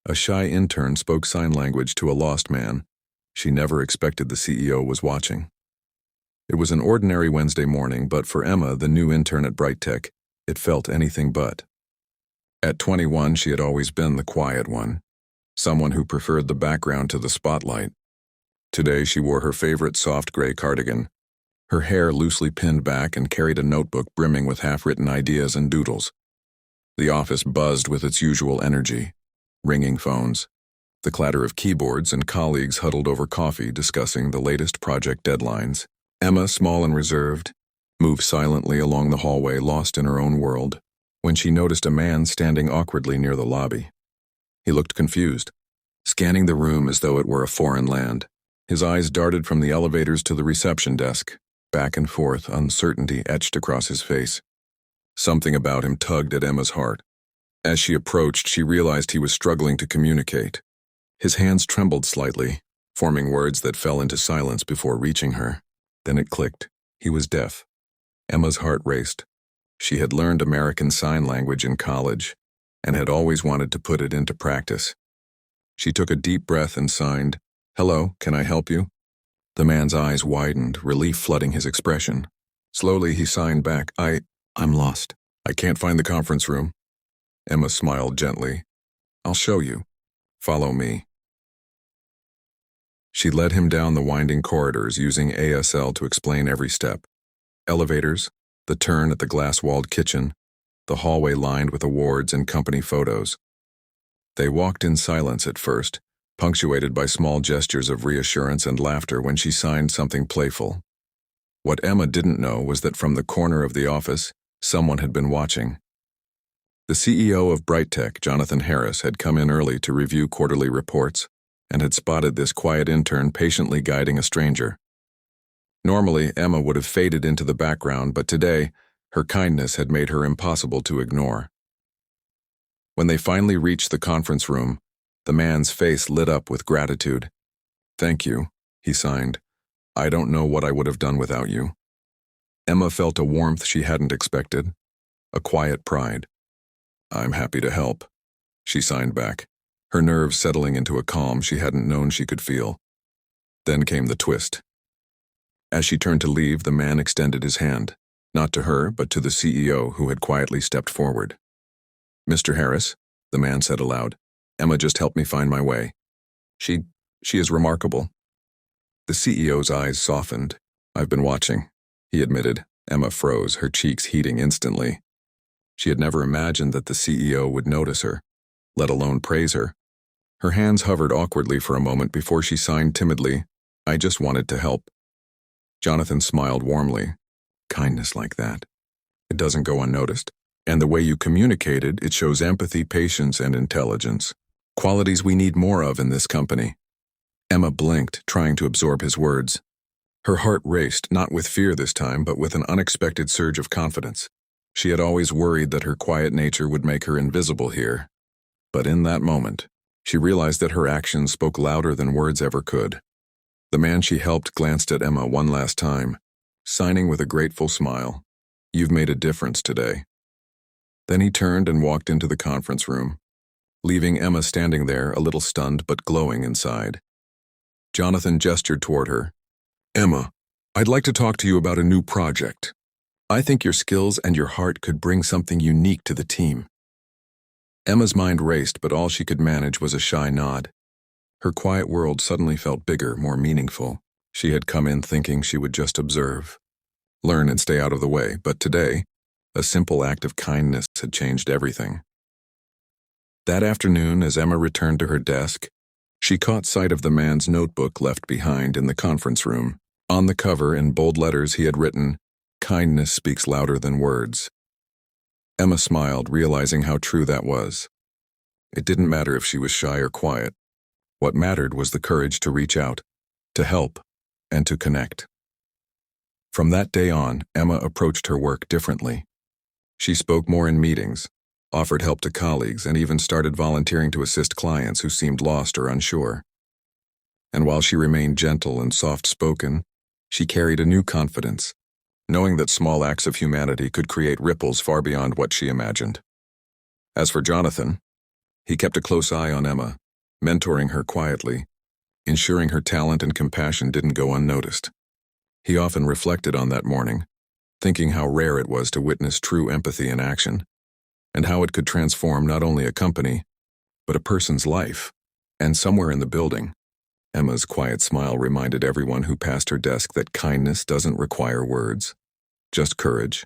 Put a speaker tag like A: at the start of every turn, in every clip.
A: A shy intern spoke sign language to a lost man. She never expected the CEO was watching. It was an ordinary Wednesday morning, but for Emma, the new intern at BrightTech, it felt anything but. At 21, she had always been the quiet one, someone who preferred the background to the spotlight. Today, she wore her favorite soft gray cardigan, her hair loosely pinned back, and carried a notebook brimming with half-written ideas and doodles. The office buzzed with its usual energy. Ringing phones, the clatter of keyboards, and colleagues huddled over coffee discussing the latest project deadlines. Emma, small and reserved, moved silently along the hallway, lost in her own world, when she noticed a man standing awkwardly near the lobby. He looked confused, scanning the room as though it were a foreign land. His eyes darted from the elevators to the reception desk, back and forth, uncertainty etched across his face. Something about him tugged at Emma's heart. As she approached, she realized he was struggling to communicate. His hands trembled slightly, forming words that fell into silence before reaching her. Then it clicked. He was deaf. Emma's heart raced. She had learned American Sign Language in college and had always wanted to put it into practice. She took a deep breath and signed, "Hello, can I help you?" The man's eyes widened, relief flooding his expression. Slowly, he signed back, I'm lost. I can't find the conference room." Emma smiled gently. "I'll show you. Follow me." She led him down the winding corridors, using ASL to explain every step. Elevators, the turn at the glass-walled kitchen, the hallway lined with awards and company photos. They walked in silence at first, punctuated by small gestures of reassurance and laughter when she signed something playful. What Emma didn't know was that from the corner of the office, someone had been watching. The CEO of BrightTech, Jonathan Harris, had come in early to review quarterly reports and had spotted this quiet intern patiently guiding a stranger. Normally, Emma would have faded into the background, but today, her kindness had made her impossible to ignore. When they finally reached the conference room, the man's face lit up with gratitude. "Thank you," he signed. "I don't know what I would have done without you." Emma felt a warmth she hadn't expected, a quiet pride. "I'm happy to help," she signed back, her nerves settling into a calm she hadn't known she could feel. Then came the twist. As she turned to leave, the man extended his hand, not to her, but to the CEO, who had quietly stepped forward. "Mr. Harris," the man said aloud, "Emma just helped me find my way. She is remarkable." The CEO's eyes softened. "I've been watching," he admitted. Emma froze, her cheeks heating instantly. She had never imagined that the CEO would notice her, let alone praise her. Her hands hovered awkwardly for a moment before she signed timidly, "I just wanted to help." Jonathan smiled warmly. "Kindness like that, it doesn't go unnoticed. And the way you communicated, it shows empathy, patience, and intelligence. Qualities we need more of in this company." Emma blinked, trying to absorb his words. Her heart raced, not with fear this time, but with an unexpected surge of confidence. She had always worried that her quiet nature would make her invisible here. But in that moment, she realized that her actions spoke louder than words ever could. The man she helped glanced at Emma one last time, signing with a grateful smile, "You've made a difference today." Then he turned and walked into the conference room, leaving Emma standing there, a little stunned but glowing inside. Jonathan gestured toward her. "Emma, I'd like to talk to you about a new project. I think your skills and your heart could bring something unique to the team." Emma's mind raced, but all she could manage was a shy nod. Her quiet world suddenly felt bigger, more meaningful. She had come in thinking she would just observe, learn and stay out of the way, but today, a simple act of kindness had changed everything. That afternoon, as Emma returned to her desk, she caught sight of the man's notebook left behind in the conference room. On the cover, in bold letters, he had written, "Kindness speaks louder than words." Emma smiled, realizing how true that was. It didn't matter if she was shy or quiet. What mattered was the courage to reach out, to help, and to connect. From that day on, Emma approached her work differently. She spoke more in meetings, offered help to colleagues, and even started volunteering to assist clients who seemed lost or unsure. And while she remained gentle and soft-spoken, she carried a new confidence, knowing that small acts of humanity could create ripples far beyond what she imagined. As for Jonathan, He kept a close eye on Emma, mentoring her quietly, ensuring her talent and compassion didn't go unnoticed. He often reflected on that morning, thinking how rare it was to witness true empathy in action, and how it could transform not only a company, but a person's life. And somewhere in the building, Emma's quiet smile reminded everyone who passed her desk that kindness doesn't require words, just courage,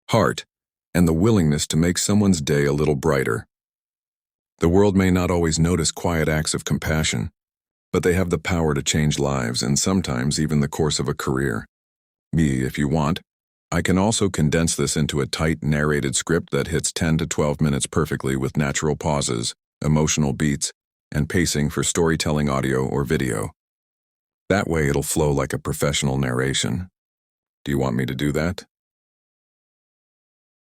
A: heart, and the willingness to make someone's day a little brighter. The world may not always notice quiet acts of compassion, but they have the power to change lives and sometimes even the course of a career. If you want, I can also condense this into a tight narrated script that hits 10 to 12 minutes perfectly with natural pauses, emotional beats, and pacing for storytelling audio or video. That way it'll flow like a professional narration. Do you want me to do that?